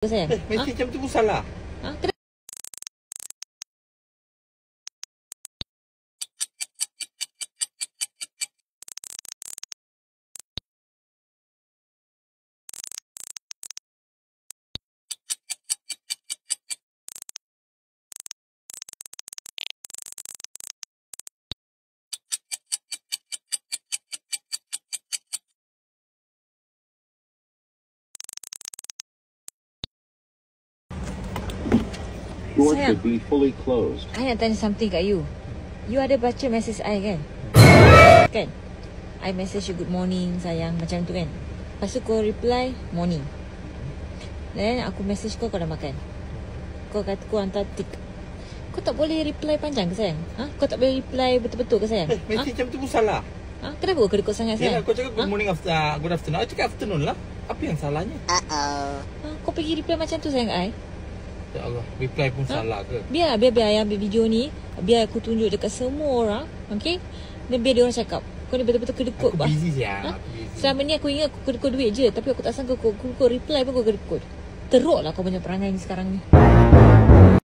Sayang. Mesej macam tu pun salah. Kenapa? Door Sayang. should be fully closed. I nak tanya something kat you. You ada baca message I kan? Kan? I message you good morning sayang macam tu kan? Lepas tu kau reply morning. Then aku message kau dah makan. Kau kata kau hantar tick. Kau tak boleh reply panjang ke sayang? Kau tak boleh reply betul-betul ke sayang? Mesej macam tu pun salah. Kenapa kau kedekut sangat sayang? Yalah, kau cakap good morning good afternoon. I cakap afternoon lah. Apa yang salahnya? Kau pergi reply macam tu sayang I? Ya Allah, reply pun salah ke? Biar I ambil video ni. Biar aku tunjuk dekat semua orang. Okay? Dan biar dia orang cakap kau ni betul-betul kedekut. Aku busy siap. Selama ni aku ingat aku kedekut duit je. Tapi aku tak sangka kau reply pun kau kedekut. Teruk lah kau punya perangai ni sekarang ni.